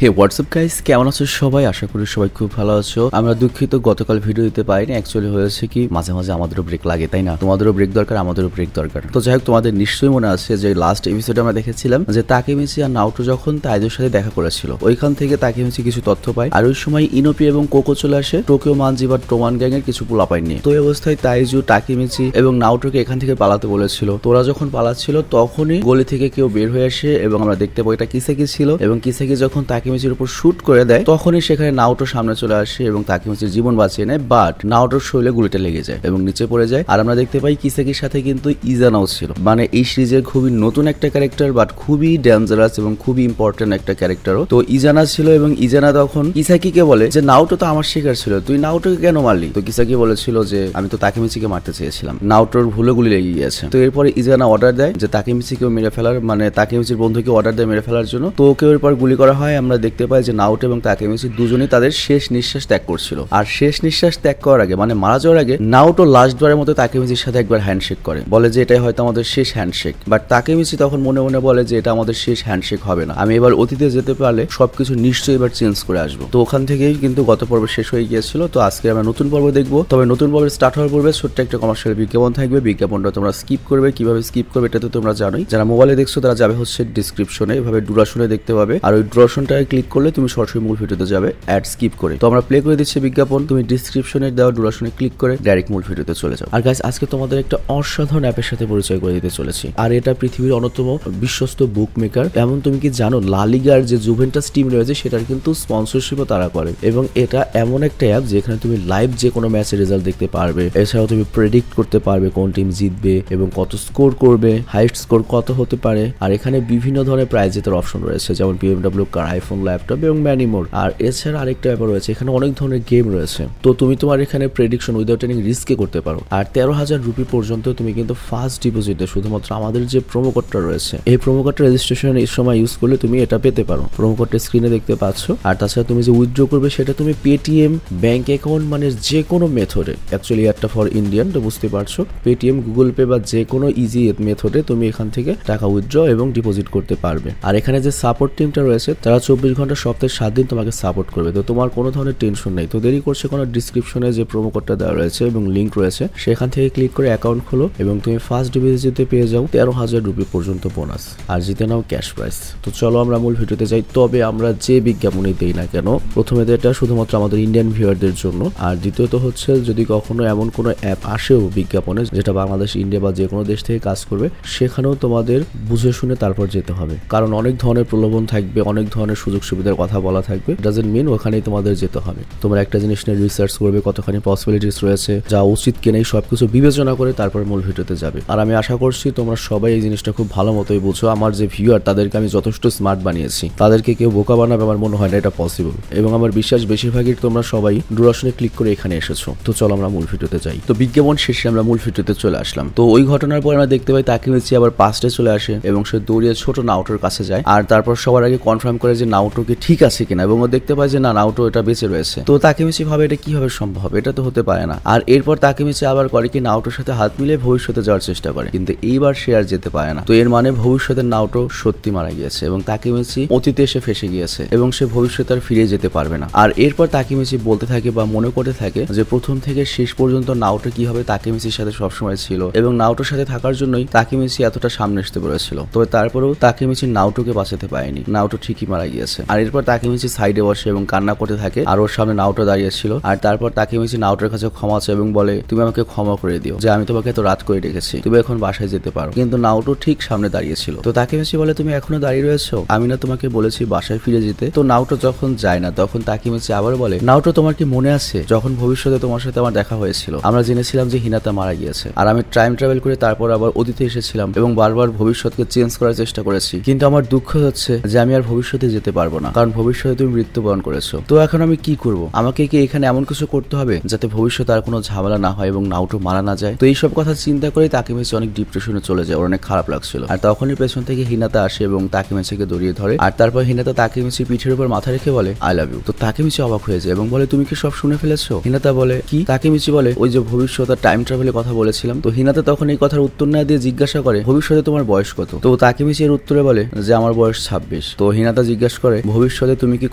হে WhatsApp guys, কেমন আছো সবাই? আশা করি সবাই খুব ভালো আছো। আমরা দুঃখিত গতকাল ভিডিও দিতে পারিনি। অ্যাকচুয়ালি হয়েছে কি, মাঝে মাঝে আমাদেরও ব্রেক লাগে, তাই না? তোমাদেরও ব্রেক দরকার, আমাদেরও ব্রেক দরকার। তো যাই হোক, তোমাদের নিশ্চয়ই মনে আছে যে লাস্ট এপিসোডে আমরা দেখেছিলাম যে তাকেমিচি আর নাওটো যখন তাইজোর সাথে দেখা করেছিল, ওইখান থেকে তাকেমিচি কিছু তথ্য পায়। আর ওই সময় ইনোপি এবং কোকো চলে আসে টোকিও মানজি বা টোমান গ্যাং এর কিছু পোলাপাইন নিয়ে। তো এই অবস্থায় তাইজু তাকেমিচি এবং নাওটোকে এখান থেকে পালাতে বলেছিল। তোরা যখন পালাচ্ছিল তখনই গলি থেকে কেউ বের হয়ে আসে এবং আমরা দেখতে পাই এটা কিসেকি ছিল। এবং কিসেকি যখন তাকেমিচির উপর শুট করে দেয় তখনই সেখানে নাওটো সামনে চলে আসে এবং তাকেমিচির জীবন বাঁচিয়ে নেয়। বাট নাওটোর শরীরে গুলিটা লেগে যায় এবং নিচে পড়ে যায়। আর আমরা দেখতে পাই কিসেকির সাথে কিন্তু ইজানাও ছিল। মানে এই সিরিজের খুবই নতুন একটা ক্যারেক্টার, বাট খুবই ডেঞ্জারাস এবং খুবই ইম্পর্টেন্ট একটা ক্যারেক্টারও। তো ইজানা ছিল এবং ইজানা তখন কিসাকিকে বলে যে নাওটো তো আমার শিকার ছিল, তুই নাওটোকে কেন মারলি? তো কিসাকি বলেছিল যে আমি তো তাকেমিচিকে মারতে চেয়েছিলাম, নাওটোর ভুলে গুলি লেগে গিয়েছে। তো এরপরে ইজানা অর্ডার দেয় যে তাকেমিচিকেও মেরে ফেলার, মানে তাকেমিচির বন্ধুকে অর্ডার দেয় মেরে ফেলার জন্য। তো ওকে এরপর গুলি করা হয়। আমরা দেখতে পাই যে নাওটো এবং তাকেমিচি দুজনেই তাদের শেষ নিঃশ্বাস ত্যাগ করছিল। আর শেষ নিঃশ্বাস ত্যাগ করার আগে, মানে মারা যাওয়ার আগে, নাওটো লাস্ট বারের মতো তাকেমিচির সাথে একবার হ্যান্ডশেক করে, বলে যে এটাই হয়তো আমাদের শেষ হ্যান্ডশেক। বাট তাকেমিচি তখন মনে মনে বলে যে এটা আমাদের শেষ হ্যান্ডশেক হবে না, আমি এবার অতীতে যেতে পারলে সবকিছু নিশ্চয়ই এবার চেঞ্জ করে আসবো। তো ওখান থেকেই কিন্তু গত পর্ব শেষ হয়ে গিয়েছিল। তো আজকে আমরা নতুন পর্ব দেখবো। তবে নতুন পর্ব স্টার্ট হওয়ার পূর্বে ছোট্ট একটা কমার্শিয়াল বিজ্ঞাপন থাকবে। বিজ্ঞাপনটা তোমরা স্কিপ করবে। কিভাবে স্কিপ করবে এটা তো তোমরা জানোই। যারা মোবাইলে দেখছো তারা যাবে হচ্ছে ডিসক্রিপশনে, এভাবে ডুরাশনে দেখতে পাবে। আর ওই ডুরাশনটায় ক্লিক করলে তুমি সরাসরি মূল ভিডিওতে যাবে অ্যাড স্কিপ করে। তো আমরা প্লে করে দিচ্ছি বিজ্ঞাপন, তুমি ডিসক্রিপশনে দেওয়া ডুরাশনে ক্লিক করে ডাইরেক্ট মূল ভিডিওতে চলে যাও। আর গাইস, আজকে তোমাদের একটা অসাধারণ অ্যাপের সাথে পরিচয় করে দিতে চলেছি। আর এটা পৃথিবীর অন্যতম বিশ্বস্ত বুক মেকার। এমন তুমি কি জানো লা লিগার যে জুভেন্টাস টিম রয়েছে সেটার কিন্তু স্পন্সরশিপও তারা করে। এবং এটা এমন একটা অ্যাপ যেখানে তুমি লাইভ যে কোনো ম্যাচের রেজাল্ট দেখতে পারবে। এছাড়াও তুমি প্রেডিক্ট করতে পারবে কোন টিম জিতবে এবং কত স্কোর করবে, হাইস্ট স্কোর কত হতে পারে। আর এখানে বিভিন্ন ধরনের প্রাইজ জেতার অপশন রয়েছে, যেমন BMW কার, আইফোন, ল্যাপটপ এবং ম্যানি মোর। আর এছাড়া আরেকটা ব্যাপার রয়েছে, এখানে অনেক ধরনের গেম রয়েছে। তো তুমি তোমার এখানে প্রেডিকশন উইদাউট এনি রিস্কে করতে পারো। আর 13,000 রুপি পর্যন্ত তুমি কিন্তু ফার্স্ট ডিপোজিটে শুধুমাত্র আমাদের যে প্রোমো কোডটা রয়েছে, এই প্রোমো কোডটা রেজিস্ট্রেশন এই সময় ইউজ করলে তুমি এটা পেতে পারো। প্রোমো কোডটা স্ক্রিনে দেখতে পাচ্ছ। আর তাছাড়া তুমি যে উইথড্র করবে সেটা তুমি পেটিএম, ব্যাংক অ্যাকাউন্ট, মানে যে কোনো মেথডে, অ্যাকচুয়ালি একটা ফর ইন্ডিয়ান, তো বুঝতে পারছো, পেটিএম, গুগল পে বা যে কোনো ইজি মেথডে তুমি এখান থেকে টাকা উইথড্র এবং ডিপোজিট করতে পারবে। আর এখানে যে সাপোর্ট টিমটা রয়েছে তারা 24 ঘন্টা সপ্তাহে 7 দিন তোমাকে সাপোর্ট করবে। তো তোমার কোনো ধরনের টেনশন নেই। তো দেরি করছে কোনো, ডিসক্রিপশনে যে প্রোমো কোডটা দেওয়া রয়েছে এবং লিঙ্ক রয়েছে সেখান থেকে ক্লিক করে অ্যাকাউন্ট খোলো এবং তুমি ফার্স্ট ডিপোজিটে পেয়ে যাও 13,000 রুপি পর্যন্ত বোনাস, আর জিতে নাও ক্যাশ প্রাইস। তো চলো আমরা মূল ভিডিওতে যাই। তবে আমরা যে বিজ্ঞাপনই দেই না কেন, প্রথমে তো এটা শুধুমাত্র আমাদের ইন্ডিয়ান ভিউয়ারদের জন্য। আর দ্বিতীয়ত হচ্ছে যদি কখনো এমন কোনো অ্যাপ আসেও বিজ্ঞাপনে যেটা বাংলাদেশ, ইন্ডিয়া বা যে কোনো দেশ থেকে কাজ করবে, সেখানেও তোমাদের বুঝে শুনে তারপর যেতে হবে। কারণ অনেক ধরনের প্রলোভন থাকবে, অনেক ধরনের সুযোগ সুবিধার কথা বলা থাকবে। ডাজন্ট মিন ওখানেই তোমাদের যেতে হবে। তোমরা একটা জিনিস নিয়ে রিসার্চ করবে, কতখানি পসিবিলিটিস রয়েছে, যা উচিত কিনা, এই সবকিছু বিবেচনা করে তারপর মূল ভিডিওতে যাবে। আর আমি আশা করছি তোমরা সবাই এই জিনিসটা খুব ভালো মতোই বুঝো। আমার যে ভিউয়ার তাদেরকে আমি যথেষ্ট স্মার্ট বানিয়েছি, তাদেরকে কেউ বোকা বানাবে আমার মনে হয় না এটা পসিবল। এবং আমার বিশ্বাস বেশিরভাগই তোমরা সবাই ডুরাশনে ক্লিক করে এখানে এসেছো। তো চলো আমরা মূল ভিডিওতে যাই। তো বিজ্ঞাপন শেষে আমরা মূল ভিডিওতে চলে আসলাম। তো ওই ঘটনার পর আমরা দেখতে পাই তাকেমিচি আবার পাস্টে চলে আসে এবং সে দৌড়িয়ে ছোট নাওটোর কাছে যায়। আর তারপর সবার আগে কনফার্ম করে যে নাওটোকে ঠিক আছে কিনা, এবং ও দেখতে পায় যে না, নাওটো এটা বেঁচে রয়েছে। তো তাকেমিচি ভাবে এটা কিভাবে সম্ভব, এটা তো হতে পারে না। আর এরপর তাকেমিচি আবার করে কি, নাওটোর সাথে হাত মিলে ভবিষ্যতে যাওয়ার চেষ্টা করে, কিন্তু এইবার সে আর যেতে পারে না। তো এর মানে ভবিষ্যতের নাওটো সত্যি মারা গিয়েছে এবং তাকেমিচি অতীতে এসে ফেসে গিয়েছে এবং সে ভবিষ্যতে আর ফিরে যেতে পারবে না। আর এরপর তাকেমিচি বলতে থাকে বা মনে করতে থাকে যে প্রথম থেকে শেষ পর্যন্ত নাওটো কিভাবে তাকেমিচির সাথে সবসময় ছিল এবং নাওটোর সাথে থাকার জন্যই তাকেমিচি এতটা সামনে আসতে পেরেছিল। তবে তারপরেও তাকেমিচি নাওটোকে বাঁচাতে পারেনি, নাওটো ঠিকই মারা গিয়েছে। আর এরপর তাকেমিচি সাইডে বসে এবং কান্না করতে থাকে, আর ওর সামনে নাওটো দাঁড়িয়ে ছিল। আর তারপর তাকেমিচি নাওটোর কাছে ক্ষমা চায় এবং বলে তুমি আমাকে ক্ষমা করে দিও যে আমি তোমাকে এত রাত করে রেখেছি, তুমি এখন বাসায় যেতে পারো। কিন্তু নাওটো ঠিক সামনে দাঁড়িয়ে ছিল। তো তাকেমিচি বলে তুমি এখনো দাঁড়িয়ে রয়েছো, আমি না তোমাকে বলেছি বাসায় ফিরে যেতে? তো নাওটো যখন যায় না তখন তাকেমিচি আবার বলে নাওটো তোমার কি মনে আছে যখন ভবিষ্যতে তোমার সাথে আমার দেখা হয়েছিল, আমরা জেনেছিলাম যে হিনাতা মারা গিয়েছে, আর আমি টাইম ট্রাভেল করে তারপর আবার অতীতে এসেছিলাম এবং বারবার ভবিষ্যৎকে চেঞ্জ করার চেষ্টা করেছি, কিন্তু আমার দুঃখ হচ্ছে যে আমি আর ভবিষ্যতে যেতে পারবো না, কারণ ভবিষ্যতে তুমি মৃত্যুবরণ করেছো। তো এখন আমি কি করব? আমাকে কি এখানে এমন কিছু করতে হবে যাতে ভবিষ্যতে আর কোনো ঝামেলা না হয় এবং নাওটো মারা না যায়? তো এইসব কথা চিন্তা করে তাকেমিচি অনেক ডিপ্রেশনে চলে যায়, ওর অনেক খারাপ লাগছিল। আর তখনই পেছন থেকে হিনাতা আসে এবং তাকেমিচিকে জড়িয়ে ধরে। আর তারপর হিনাতা তাকেমিচির পিঠের উপর মাথা রেখে বলে আই লাভ ইউ। তো তাকেমিচি অবাক হয়ে যায় এবং বলে তুমি কি সব শুনে ফেলেছো? হিনাতা বলে কি? তাকেমিচি বলে ওই যে ভবিষ্যৎ আর টাইম ট্রাভেলের কথা বলেছিলাম। তো হিনাতা তখন এই কথার উত্তর না দিয়ে জিজ্ঞাসা করে ভবিষ্যতে তোমার বয়স কত? তো তাকেমিচি এর উত্তরে বলে যে আমার বয়স 26। তো হিনাতা জিজ্ঞাসা করে করে, ভবিষ্যতে তুমি কি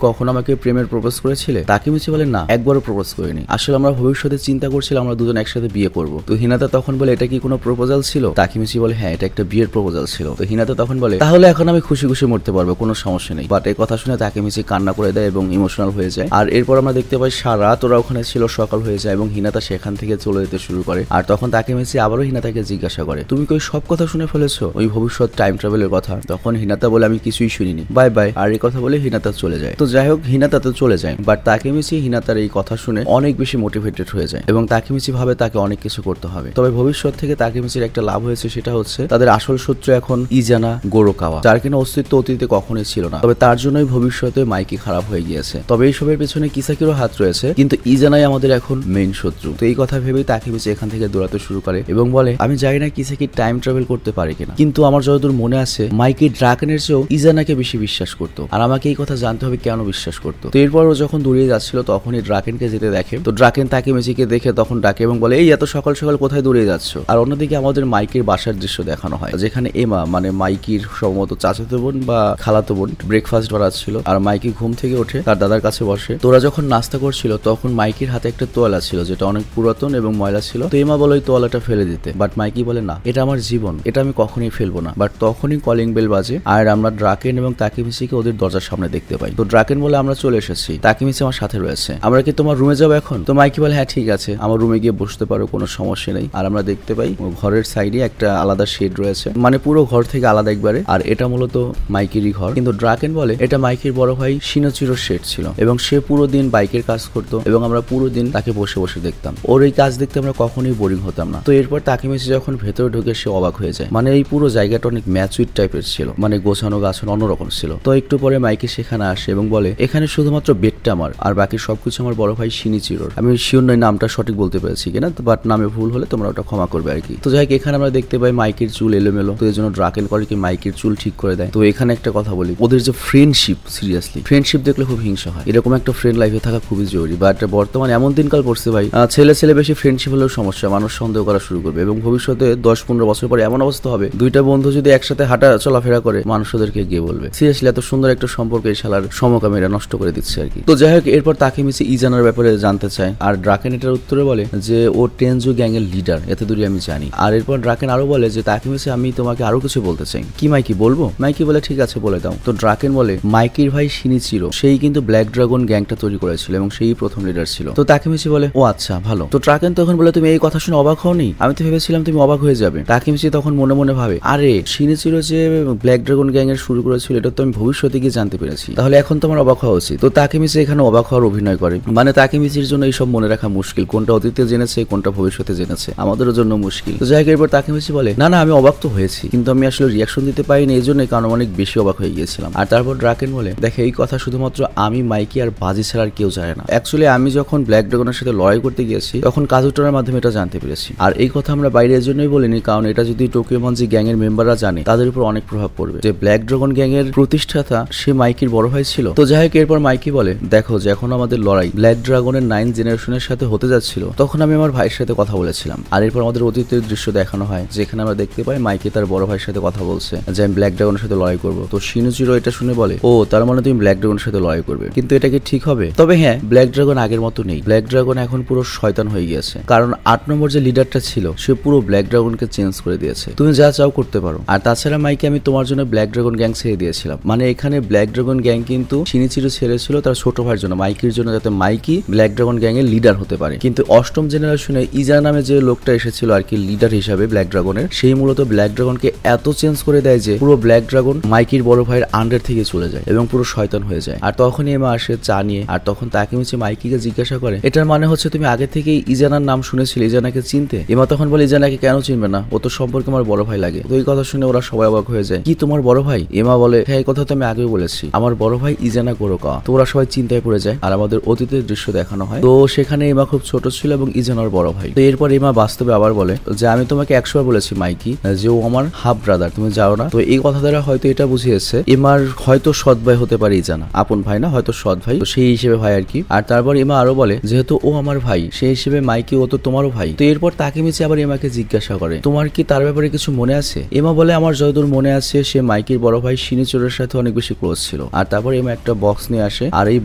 কখনো আমাকে প্রেমের প্রপোজ করেছিলে? তাকেমিচি বলে না, একবারও প্রপোজ করিনি। আসলে আমরা ভবিষ্যতে চিন্তা করছিলাম আমরা দুজন একসাথে বিয়ে করব। তো হিনাতা তখন বলে এটা কি কোনো প্রপোজাল ছিল? তাকেমিচি বলে হ্যাঁ, এটা একটা বিয়ের প্রপোজাল ছিল। তো হিনাতা তখন বলে তাহলে এখন আমি খুশি খুশি মরতে পারবো, কোনো সমস্যা নেই। বাট এই কথা শুনে তাকেমিচি কান্না করে দেয় এবং ইমোশনাল হয়ে যায়। আর এরপর আমরা দেখতে পাই সারা রাত ওরা ওখানে ছিল, সকাল হয়ে যায় এবং হিনাতা সেখান থেকে চলে যেতে শুরু করে। আর তখন তাকেমিচি আবারও হিনাতাকে জিজ্ঞাসা করে তুমি কি ওই সব কথা শুনে ফেলেছো, ওই ভবিষ্যৎ টাইম ট্রাভেলের কথা? তখন হিনাতা বলে আমি কিছুই শুনিনি, বাই বাই। আর এই কথা বলে হিনাতা চলে যায়। তো যাই হোক, হিনাতা তো চলে যায়, বাট তাকেমিচি হিনাতার এই কথা শুনে অনেক বেশি মোটিভেটেড হয়ে যায় এবং তাকেমিচি ভাবে তাকে অনেক কিছু করতে হবে। তবে ভবিষ্যৎ থেকে তাকেমিচির একটা লাভ হয়েছে, সেটা হচ্ছে তাদের আসল শত্রু এখন ইজানা গোরোকাওয়া, যার কিনা অস্তিত্ব অতীতে কখনোই ছিল না। তবে তার জন্যই ভবিষ্যতে মাইকি খারাপ হয়ে গিয়েছে। তবে এইসবের পেছনে কিসাকিরও হাত রয়েছে, কিন্তু ইজানাই আমাদের এখন মেইন শত্রু। তো এই কথা ভেবেই তাকেমিচি এখান থেকে দৌড়াতে শুরু করে এবং বলে আমি জানি না কিসাকি টাইম ট্রাভেল করতে পারে কিনা, কিন্তু আমার যতদূর মনে আছে মাইকি ড্রাকেনের চেয়েও ইজানাকে বেশি বিশ্বাস করতো, আর আমাকে এই কথা জানতে হবে কেন বিশ্বাস করতো। তো এরপর ও যখন দৌড়িয়ে যাচ্ছিল তখনই ড্রাকেনকে যেতে দেখে। তো ড্রাকেন তাকেমিচিকে দেখে তখন ডাকে এবং বলে এই এত সকাল সকাল কোথায় দৌড়িয়ে যাচ্ছ? আর অন্যদিকে আমাদের মাইকির বাসার দৃশ্য দেখানো হয়, যেখানে এমা মানে মাইকির সম্ভবত চাচাতো বোন বা খালাতো বোন ব্রেকফাস্ট বানাচ্ছিল। আর মাইকি ঘুম থেকে ওঠে তার দাদার কাছে বসে। তোরা যখন নাস্তা করছিল তখন মাইকির হাতে একটা তোয়ালা ছিল যেটা অনেক পুরাতন এবং ময়লা ছিল। তো এমা বলে ওই তোয়ালাটা ফেলে দিতে, বাট মাইকি বলে না, এটা আমার জীবন, এটা আমি কখনোই ফেলবো না। বাট তখনই কলিং বেল বাজে আর আমরা ড্রাকেন এবং তাকেমিচিকে ওদের দরজার সামনে দেখতে পাই। তো ড্রাকেন বলে আমরা চলে এসেছি, তাকেমিচি আমার সাথে রয়েছে, আমরা কি তোমার রুমে যাবো এখন? তো মাইকি বলে হ্যাঁ ঠিক আছে, আমার রুমে গিয়ে বসতে পারো, কোনো সমস্যা নেই। আর আমরা দেখতে পাই ঘরের সাইডে একটা আলাদা শেড রয়েছে, মানে পুরো ঘর থেকে আলাদা একবারে। আর এটা মূলত মাইকিরই ঘর, কিন্তু ড্রাকেন বলে এটা মাইকির বড় ভাই শিনোচিরোর শেড ছিল এবং সে পুরো দিন বাইকের কাজ করতো এবং আমরা পুরো দিন তাকে বসে বসে দেখতাম। ওর এই কাজ দেখতে আমরা কখনোই বোরিং হতাম না। তো এরপর তাকেমিচি যখন ভেতরে ঢুকে সে অবাক হয়ে যায়, মানে এই পুরো জায়গাটা অনেক ম্যাচুইড টাইপের ছিল, মানে গোছানো গাছানো অন্যরকম ছিল। তো একটু পরে মাইকি সেখানে আসে এবং বলে এখানে শুধুমাত্র বেডটা আমার, আর বাকি সবকিছু আমার বড় ভাই শিনিচিরোর। আমি শিওর নই নামটা সঠিক বলতে পেরেছি কিনা, বাট নামে ভুল হলে তোমরা ওটা ক্ষমা করবে আর কি। তো যাই হোক, এখানে আমরা দেখতে পাই মাইকের চুল এলোমেলো, তো এই জন্য ড্রাকেন করে কি মাইকের চুল ঠিক করে দেয়। তো এখানে একটা কথা বলি, ওদের যে ফ্রেন্ডশিপ, সিরিয়াসলি ফ্রেন্ডশিপ দেখলে খুব হিংসা হয়। এরকম একটা ফ্রেন্ড লাইফে থাকা খুবই জরুরি, বাট বর্তমানে এমন দিনকাল পড়ছে ভাই, ছেলে ছেলে বেশি ফ্রেন্ডশিপ হলেও সমস্যা, মানুষ সন্দেহ করা শুরু করবে এবং ভবিষ্যতে 10-15 বছর পরে এমন অবস্থা হবে দুইটা বন্ধু যদি একসাথে হাঁটা চলাফেরা করে মানুষ ওদেরকে গিয়ে বলবে সিরিয়াসলি এত সুন্দর একটা সম্পর্ক এই শালার সমকামীরা নষ্ট করে দিচ্ছে আর কি। তো যাই হোক, এরপর তাকেমিচি ইজানার ব্যাপারে জানতে চায় আর ড্রাকেন এটার উত্তরে বলে যে ও টেনজু গ্যাং এর লিডার, এত দূরই আমি জানি। আর এরপর ড্রাকেন আরো বলে যে তাকেমিচি আমি তোমাকে আরো কিছু বলতে চাই। কি মাইকি বলবো? মাইকি বলে ঠিক আছে বলে দাও। তো ড্রাকেন বলে মাইকির ভাই শিনিচিরো সেই কিন্তু ব্ল্যাক ড্রাগন গ্যাংটা তৈরি করেছিল এবং সেই প্রথম লিডার ছিল। তো তাকেমিচি বলে ও আচ্ছা ভালো। তো ড্রাকেন তখন বলে তুমি এই কথা শুনে অবাক হওনি? আমি তো ভেবেছিলাম তুমি অবাক হয়ে যাবে। তাকেমিচি তখন মনে মনে ভাবে আরে শিনিচিরো যে ব্ল্যাক ড্রাগন গ্যাং এর শুরু করেছিল এটা তো আমি ভবিষ্যতে গিয়ে জানতে পেরেছি, তাহলে এখন তোমার অবাক হওয়া উচিত। তো তাকেমিচি এখানে অবাক হওয়ার অভিনয় করে, মানে তাকেমিচির জন্য এইসব মনে রাখা মুশকিল, কোনটা অতীতে জেনেছে কোনটা ভবিষ্যতে জেনেছে, আমাদেরও জন্য মুশকিল। তো যাই হোক, এরপর তাকেমিচি বলে না না আমি অবাক তো হয়েছি, কিন্তু আমি আসলে রিয়াকশন দিতে পারিনি এই জন্য, কারণ অনেক বেশি অবাক হয়ে গিয়েছিলাম। আর তারপর ড্রাকেন বলে দেখে এই কথা শুধুমাত্র আমি, মাইকি আর বাজি ছাড়া আর কেউ জানে না। অ্যাকচুয়ালি আমি যখন ব্ল্যাক ড্রাগনের সাথে লড়াই করতে গিয়েছি তখন কাজুটোনার মাধ্যমে এটা জানতে পেরেছি। আর এই কথা আমরা বাইরে এর জন্যই বলিনি, কারণ এটা যদি টোকিওমনজি গ্যাং এর মেম্বাররা জানে তাদের উপর অনেক প্রভাব পড়বে। যে ব্ল্যাক ড্রাগন গ্যাং এর প্রতিষ্ঠাতা সে মাইকির বড় ভাই ছিল। তো যাই হোক, এরপর মাইকি বলে দেখো যখন আমাদের লড়াই ব্ল্যাক ড্রাগনের 9 জেনারেশনের সাথে হতে যাচ্ছিল তখন আমি আমার ভাইয়ের সাথে কথা বলেছিলাম। আর এরপর আমাদের অতীতের দৃশ্য দেখানো হয়, যেখানে আমরা দেখতে পাই মাইকি তার বড় ভাইয়ের সাথে কথা বলছে যে আমি ব্ল্যাক ড্রাগনের সাথে লড়াই করবো। তো শিনোচিরো এটা শুনে বলে ও তার মানে তুমি ব্ল্যাক ড্রাগনের সাথে লড়াই করবে, কিন্তু এটা কি ঠিক হবে? তবে হ্যাঁ, ব্ল্যাক ড্রাগন আগের মতো নেই, ব্ল্যাক ড্রাগন এখন পুরো শয়তান হয়ে গিয়েছে, কারণ 8 নম্বর যে লিডারটা ছিল সে পুরো ব্ল্যাক ড্রাগনকে চেঞ্জ করে দিয়েছে। তুমি যা চাও করতে পারো। আর তাছাড়া মাইকি আমি তোমার জন্য ব্ল্যাক ড্রাগন গ্যাং ছেড়ে দিয়েছিলাম, মানে এখানে ব্ল্যাক ড্রাগন গ্যাং কিন্তু শিনিচিরো ছেড়েছিল তার ছোট ভাইয়ের জন্য, মাইকির জন্য, যাতে মাইকি ব্ল্যাক ড্রাগন গ্যাং এর লিডার হতে পারে। কিন্তু 8ম জেনারেশনে ইজা নামে যে লোকটা এসেছিল আর কি লিডার হিসাবে ব্ল্যাক ড্রাগনের, সেই মূলত ব্ল্যাক ড্রাগনকে এত চেঞ্জ করে দেয় যে পুরো ব্ল্যাক ড্রাগন মাইকির বড় ভাইয়ের আন্ডার থেকে চলে যায় এবং পুরো শয়তান হয়ে যায়। আর তখনই এমা আসে চা নিয়ে, আর তখন তাকেমিচি মাইকিকে জিজ্ঞাসা করে এটার মানে হচ্ছে তুমি আগে থেকেই ইজানার নাম শুনেছিলে, ইজানাকে চিনতে? এমা তখন বলে ইজানাকে কেন চিনবে না, ও তো সম্পর্কে আমার বড় ভাই লাগে। তো এই কথা শুনে ওরা সবাই অবাক হয়ে যায়, কি তোমার বড় ভাই? এমা বলে হ্যাঁ, এই কথা তো আমি আগেও বলেছি, আমার বড় ভাই ইজানা গোরোকাওয়া। তো ওরা সবাই চিন্তায় পড়ে যায় আর আমাদের অতীতের দৃশ্য দেখানো হয়। তো সেখানে এমা খুব ছোট ছিল এবং ইজানার বড় ভাই। তো এরপর এমা বাস্তবে আবার বলে যে আমি তোমাকে 100 বার বলেছি মাইকি যে ও আমার হাফ ব্রাদার, তুমি যাও না। তো এই কথা দ্বারা হয়তো এটা বুঝিয়েছে এমার হয়তো সৎ ভাই হতে পারে ইজানা, আপন ভাই না, হয়তো সৎ ভাই, তো সেই হিসেবে ভাই আর কি। আর তারপর এমা আরো বলে যেহেতু ও আমার ভাই সেই হিসেবে মাইকি ও তো তোমারও ভাই। তো এরপর তাকেমিচি আবার এমাকে জিজ্ঞাসা করে তোমার কি তার ব্যাপারে কিছু মনে আছে? এমা বলে আমার যতদূর মনে আছে সে মাইকির বড় ভাই শিনিচিরোর সাথে অনেক বেশি ক্লোজ ছিল। আর তারপর এমা একটা বক্স নিয়ে আসে, আর এই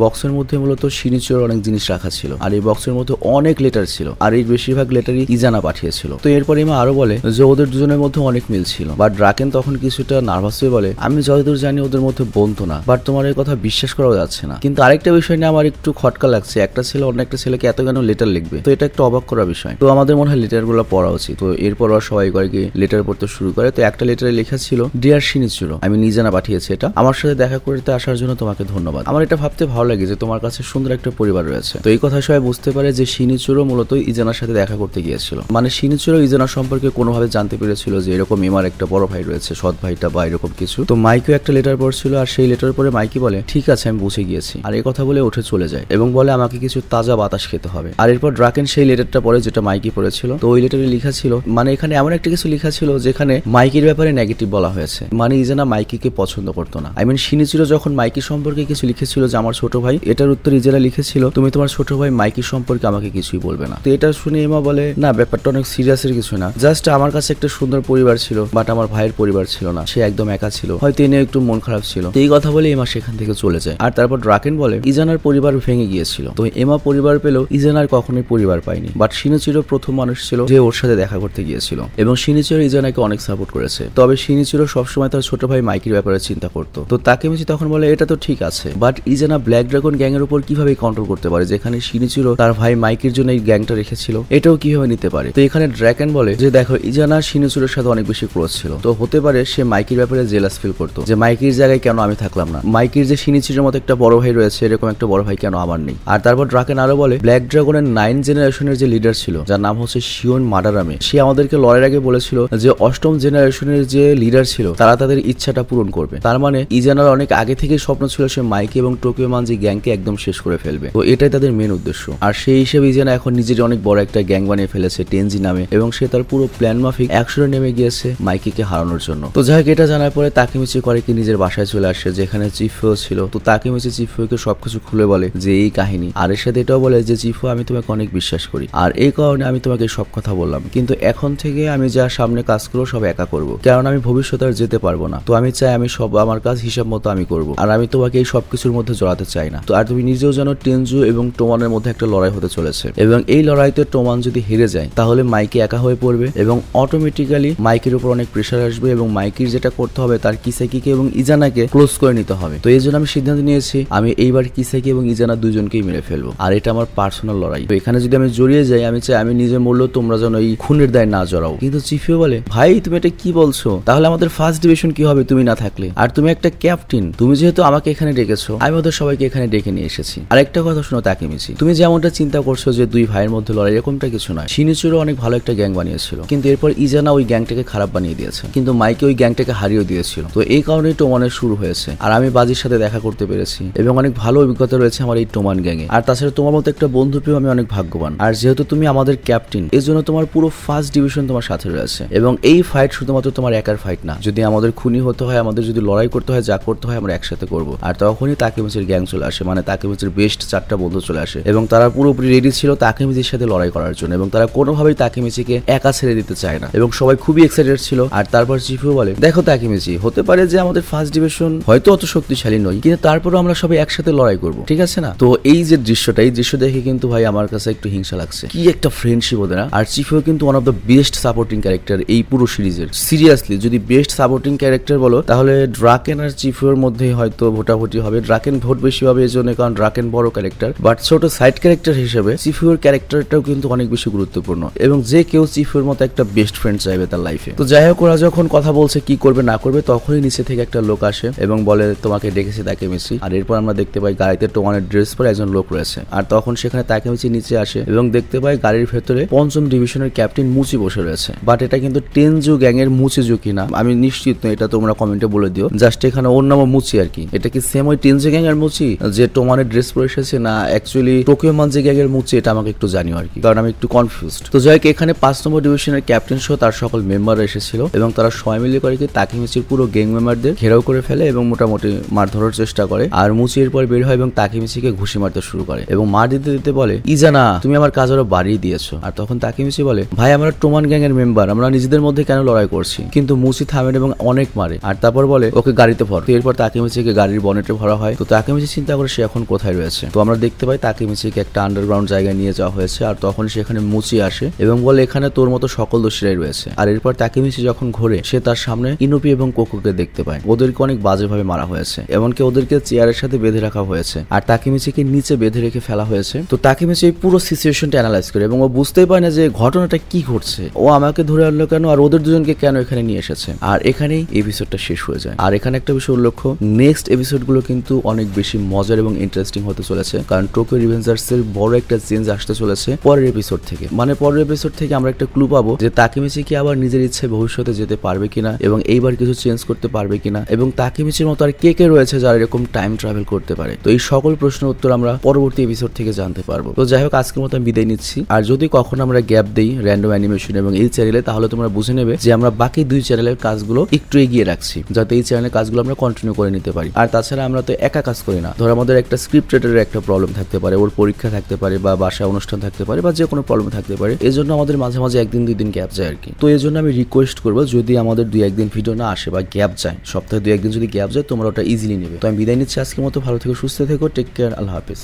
বক্সের মধ্যে মূলত শিনিচিরোর অনেক জিনিস রাখা ছিল, আর এই বক্সের মধ্যে অনেক লেটার ছিল, আর এই বেশিরভাগ লেটারই ইজানা পাঠিয়েছিল। তো এরপর এমা আরো বলে যে ওদের দুজনের মধ্যে অনেক মিল ছিল, বাট ড্রাকেন তখন কিছুটা নার্ভাস হয়ে বলে আমি যতদূর জানি ওদের মধ্যে বন্ধু না, বাট তোমার এই কথা বিশ্বাস করা যাচ্ছে না। কিন্তু আরেকটা বিষয় নিয়ে আমার একটু খটকা লাগছে, একটা ছেলে অন্য একটা ছেলেকে এত কেন লেটার লিখবে, তো এটা একটা অবাক করা বিষয়। তো আমাদের মনে হয় লেটার গুলো পড়া উচিত। তো এরপর ওরা সবাই করে কি লেটার পড়তে শুরু করে। তো একটা লেটারে লেখা ছিল ডিয়ার শিনিচিরো, আমি নিজে না পাঠিয়েছি এটা, আমার সাথে দেখা করতে আসার জন্য তোমাকে ধন্যবাদ। আমার এটা ভাবতে ভালো লাগে যে তোমার কাছে সুন্দর একটা পরিবার রয়েছে। তো এই কথা সবাই বুঝতে পারে যে শিনিচিরো মূলত ইজানার সাথে দেখা করতে গিয়েছিল, মানে শিনিচিরো ইজানার সম্পর্কে কোনোভাবে জানতে পেরেছিল যে এরকম এমার একটা বড় ভাই রয়েছে, সৎ ভাইটা বা এরকম কিছু। তো মাইকেও একটা লেটার পড়ছিল, আর সেই লেটার পরে মাইকি বলে ঠিক আছে আমি বুঝে গিয়েছি, আর এই কথা বলে উঠে চলে যায় এবং বলে আমাকে কিছু তাজা বাতাস খেতে হবে। আর এরপর ড্রাকেন সেই লেটারটা পড়ে যেটা মাইকি পড়েছিল। তো ওই লেটারে লেখা ছিল, মানে এখানে এমন একটা কিছু লেখা ছিল যেখানে মাইকির ব্যাপারে নেগেটিভ বলা হয়েছে, মানে ইজানা মাইকিকে পছন্দ করতো না। আই মিন শিনিচিরো যখন মাইকি সম্পর্কে কিছু লিখেছিল যে আমার ছোট ভাই, এটার উত্তর ইজানা লিখেছিল তুমি তোমার ছোট ভাই মাইকি সম্পর্কে আমাকে কিছুই বলবে না। তো এটা শুনে এমা বলে না ব্যাপারটা অনেক সিরিয়াসের কিছু না, জাস্ট আমার কাছে একটা সুন্দর পরিবার ছিল, বাট আমার ভাইয়ের পরিবার ছিল না, সে একদম একা ছিল, হয়তো এনে একটু মন খারাপ ছিল। তো এই কথা বলে এমা সেখান থেকে চলে যায়। আর তারপর ড্রাকেন বলে ইজানার পরিবার ভেঙে গিয়েছিল, তো এমা পরিবার পেলেও ইজানার কখনোই পরিবার পায়নি, বাট শিনিচিরো প্রথম মানুষ ছিল যে ওর সাথে দেখা করতে গিয়েছিল, এবং শিনিচিরো ইজানাকে অনেক সাপোর্ট করেছে। তবে শিনিচিরো সবসময় তার ছোট ভাই মাইকির ব্যাপারে চিন্তা করতো। তো তাকেমিচি তখন বলে এটা তো ঠিক আছে, বাট ইজানা ব্ল্যাক ড্রাগন গ্যাং এর উপর কিভাবে কন্ট্রোল করতে পারে, যেখানে শিনিচিরো তার ভাই মাইকির জন্য এই গ্যাংটা রেখেছিল, এটাও কিভাবে নিতে পারে। তো এখানে ড্রাকেন বলে যে দেখো ইজানা শিনিচিরোর সাথে অনেক বেশি ক্লোজ ছিল, তো হতে পারে সে মাইকির ব্যাপারে জেলাস ফিল করতো যে মাইকির জায়গায় কেন আমি থাকলাম না, মাইকির যে শিনিচিরোর মতো একটা বড় ভাই রয়েছে এরকম একটা বড় ভাই কেন আমার নেই। আর তারপর ড্রাকেন আরো বলে ব্ল্যাক ড্রাগনের 9 জেনারেশনের যে লিডার ছিল যার নাম হচ্ছে শিওন মাডারামে, সে আমাদেরকে লড়াইয়ের আগে বলেছিল যে 8ম জেনারেশনের যে লিডার ছিল তারা তাদের ইচ্ছাটা পূরণ করবে। তার মানে ইজানার অনেক আগে থেকে স্বপ্ন ছিল সে মাইকি এবং টোকিও মানজি গ্যাংকে একদম শেষ করে ফেলবে। তো এটাই তাদের মেন উদ্দেশ্য। আর সেই হিসেবে ইজানা এখন নিজের অনেক বড় একটা গ্যাং বানিয়ে ফেলেছে টেনজি নামে, এবং সে তার পুরো প্ল্যান মাফিক অ্যাকশনে নেমে গিয়েছে মাইকিকে হারানোর জন্য। তো যাই হোক এটা জানার পরে তাকেমিচি করে কি নিজের বাসায় চলে আসে যেখানে চিফুও ছিল। তো তাকেমিচি চিফুকে সবকিছু খুলে বলে যে এই কাহিনী, আর এর সাথে এটাও বলে যে চিফু আমি তোমাকে অনেক বিশ্বাস করি, আর এই কারণে আমি তোমাকে সব কথা বললাম, কিন্তু এখন থেকে আমি যা সামনে কাজ করবো সব একা করবো, কারণ আমি ভবিষ্যতে আর যেতে পারবো না। তো আমি চাই আমি সব আমার কাজ হিসাব মতো আমি করবো, আর আমি তোমাকে এই সবকিছুর মধ্যে জড়াতে চাই না। তো আর তুমি নিজেও জানো টেনজু এবং টোমানের মধ্যে একটা লড়াই হতে চলেছে, এবং এই লড়াইতে টোমান যদি হেরে যায় তাহলে মাইকি একা হয়ে পড়বে, এবং অটোমেটিক্যালি মাইকির উপর অনেক প্রেশার আসবে, এবং মাইকির যেটা করতে হবে তার কিসাকিকে এবং ইজানাকে ক্লোজ করে নিতে হবে। তো এই জন্য আমি সিদ্ধান্ত নিয়েছি আমি এইবার কিসাকি এবং ইজানা দুজনকেই মেরে ফেলবো, আর এটা আমার পার্সোনাল লড়াই। তো এখানে যদি আমি জড়িয়ে যাই আমি চাই আমি নিজে মরলেও তোমরা যেন এই খুনের দায় না জড়াও। কিন্তু চিফিও বলে ভাই তুমি এটা কি বলছো, তাহলে আমাদের ফার্স্ট ডিভিশন কি হবে তুমি না থাকলে, আর তুমি একটা ক্যাপ্টেন, তুমি যেহেতু আমাকে এখানে ডেকেছো আমি ওদের সবাইকে এখানে ডেকে নিয়ে এসেছি। আর একটা কথা শোনো তাকেমিচি, তুমি যেমনটা চিন্তা করছো যে দুই ভাইয়ের মধ্যে লড়াই এরকমটা কিছু নয়। শিনিচিরো অনেক ভালো একটা গ্যাং বানিয়েছিল, কিন্তু এরপর ইজানা ওই গ্যাংটাকে খারাপ বানিয়ে দিয়েছে, কিন্তু মাইকে ওই গ্যাংটাকে হারিয়ে দিয়েছিল। তো এই কারণেই টোমানের শুরু হয়েছে, আর আমি বাজির সাথে দেখা করতে পেরেছি এবং অনেক ভালো অভিজ্ঞতা রয়েছে আমার এই টোমান গ্যাংয়ে। আর তাছাড়া তোমার মতো একটা বন্ধু পেয়েও আমি অনেক ভাগ্যবান, আর যেহেতু তুমি আমাদের ক্যাপ্টেন এই জন্য তোমার পুরো ফার্স্ট ডিভিশন তোমার সাথে রয়েছে, এবং এই ফাইট শুধুমাত্র তোমার একার ফাইট না, যদি আমাদের খুনি হতে হয় আমাদের যদি লড়াই করতে হয় যা করতে হয় আমরা একসাথে করবো। আর তখনই তাকেমিচির গ্যাং চলে আসে, মানে তাকেমিচির বেস্ট 4টা বন্ধু চলে আসে, এবং তারা পুরোপুরি রেডি ছিল তাকেমিচির সাথে লড়াই করার জন্য, এবং তারা কোনোভাবেই তাকেমিচিকে একা ছেড়ে দিতে চায় না, এবং সবাই খুবই এক্সাইটেড ছিল। আর তারপর চিফিও বলে দেখো তাকেমিচি হতে পারে যে আমাদের ফার্স্ট ডিভিশন হয়তো অত শক্তিশালী নয়, কিন্তু তারপরও আমরা সবাই একসাথে লড়াই করবো, ঠিক আছে না। তো এই যে দৃশ্যটা এই দৃশ্য দেখে কিন্তু ভাই আমার কাছে একটু হিংসা লাগছে, কি একটা ফ্রেন্ডশিপ ওদের। আর চিফিও কিন্তু one of the best supporting character এই পুরো সিরিজের। সিরিয়াসলি যদি বেস্ট সাপোর্টিং ক্যারেক্টার বলো তাহলে ড্রাকেন আর চিফিওর মধ্যে হয়তো ভোটাভুটি হবে, ড্রাকেন ভোট বেশি হবে এই জন্য কারণ ড্রাকেন বড় ক্যারেক্টার, বাট ছোট সাইড ক্যারেক্টার হিসেবে চিফিওর ক্যারেক্টারটাও কিন্তু অনেক বেশি গুরুত্বপূর্ণ, এবং যে কেউ চিফিওর মতো একটা বেস্ট ফ্রেন্ড চাইবে তার লাইফে। তো যাই হোক ওরা যখন কথা বলছে কি করবে না করবে তখনই নিচে থেকে একটা লোক আসে এবং বলে তোমাকে ডেকেছে তাকেমিচি। আর এরপর আমরা দেখতে পাই গাড়িতে টোমানের ড্রেস পরে একজন লোক রয়েছে, আর তখন সেখানে তাকেমিচি নিচে আসে এবং দেখতে পাই গাড়ির ভেতরে 5ম ডিভিশনের ক্যাপ্টেন মুচি বসে রয়েছে, বাট এটা কিন্তু টেনজু গ্যাং এর মুচিজু কিনা আমি নিশ্চিত নই, এটা তোমরা কমেন্টে বলে দিও। জাস্ট এখানে ওর নাম মুচি আর কি, এটা কি সেম ওই টেনজু গ্যাং এর মুচি যে টোমানের ড্রেস পরে এসেছে না অ্যাকচুয়ালি টোকিও মানজি গ্যাং এর মুচি, এটা আমাকে একটু জানিও আর কি, কারণ আমি একটু কনফিউজড। তো যাই হোক এখানে 5 নম্বর ডিভিশনের ক্যাপ্টেন সহ তার সকল মেম্বার এসেছিল, এবং তারা সবাই মিলে করে কি তাকেমিচির পুরো গ্যাং মেম্বারদের ঘেরাও করে ফেলে এবং মোটামুটি মার ধরার চেষ্টা করে। আর মুচি এরপর বের হয় এবং তাকেমিচিকে ঘুষি মারতে শুরু করে এবং মার দিতে দিতে বলে ইজানা তুমি আমার কাজ আরো বাড়িয়ে দিয়েছো। আর তখন তাকেমিচি বলে ভাই আমরা টোমান গ্যাং এর মেম্বার, আমরা নিজেদের মধ্যে কেন লড়াই করছি, কিন্তু মুচি থামেন এবং অনেক মারে। আর তারপর বলে ওকে গাড়িতে ভর। এরপর তাকেমিচিকে গাড়ির বনেটে ভরা হয়। তো তাকেমিচি চিন্তা করে সে এখন কোথায় রয়েছে। তো আমরা দেখতে পাই তাকেমিচিকে একটা আন্ডারগ্রাউন্ড জায়গায় নিয়ে যাওয়া হয়েছে, আর তখন সেখানে মুচি আসে এবং বলে এখানে তোর মতো সকল দোষীরাই রয়েছে। আর এরপর তাকেমিচি যখন ঘোরে সে তার সামনে ইনুপি এবং কোকোকে দেখতে পায়। ওদেরকে অনেক বাজেভাবে মারা হয়েছে, এমনকি ওদেরকে চেয়ারের সাথে বেঁধে রাখা হয়েছে আর তাকেমিচিকে নিচে বেঁধে রেখে ফেলা হয়েছে। তো তাকেমিচি এই পুরো সিচুয়েশনটা অ্যানালাইজ করে এবং ও বুঝতেই পারে না যে ঘটনাটা কি ঘটছে, ও আমাকে ধরে আনলো কেন আর ওদের দুজনকে কেন এখানে নিয়ে এসেছে। আর এখানেই এপিসোডটা শেষ হয়ে যায়। আর এখানে একটা বিষয় উল্লেখ্য, নেক্সট এপিসোডগুলো কিন্তু অনেক বেশি মজার এবং ইন্টারেস্টিং হতে চলেছে, কারণ টোকিও রিভেঞ্জার্স এর বড় একটা চেঞ্জ আসতে চলেছে পরের এপিসোড থেকে। মানে পরের এপিসোড থেকে আমরা একটা ক্লু পাবো যে তাকেমিচি কি আবার নিজের ইচ্ছে ভবিষ্যতে যেতে পারবে কিনা এবং এইবার কিছু চেঞ্জ করতে পারবে কিনা, এবং তাকেমিচির মতো আর কে কে রয়েছে যারা এরকম টাইম ট্রাভেল করতে পারে। তো এই সকল প্রশ্নের উত্তর আমরা পরবর্তী এপিসোড থেকে জানতে পারবো। তো যাই হোক, আজকের মতো আমি বিদায় নিচ্ছি। আর যদি কখনো আমরা গ্যাপ দেই র্যান্ডম অ্যানিমেশন এবং এই চ্যানেলে, তাহলে তোমরা বুঝে নেবে যে আমরা বাকি দুই চ্যানেলের কাজগুলো একটু এগিয়ে রাখছি, যাতে এই চ্যানেলের কাজগুলো আমরা কন্টিনিউ করে নিতে পারি। আর তাছাড়া আমরা তো একা কাজ করি না, ধরো আমাদের একটা স্ক্রিপ্ট রাইটারের একটা প্রবলেম থাকতে পারে, ওর পরীক্ষা থাকতে পারে বা বাসায় অনুষ্ঠান থাকতে পারে বা যে কোনো প্রবলেম থাকতে পারে, এই জন্য আমাদের মাঝে মাঝে একদিন দুই দিন গ্যাপ যায় আর কি। তো এই জন্য আমি রিকোয়েস্ট করবো, যদি আমাদের দুই একদিন ভিডিও না আসে বা গ্যাপ যায়, সপ্তাহে দুই একদিন যদি গ্যাপ যায়, তোমরা ওটা ইজিলি নেবে। তো আমি বিদায় নিচ্ছি আজকের মতো। ভালো থেকো, সুস্থ থেকো, টেক কেয়ার, আল্লাহ হাফিজ।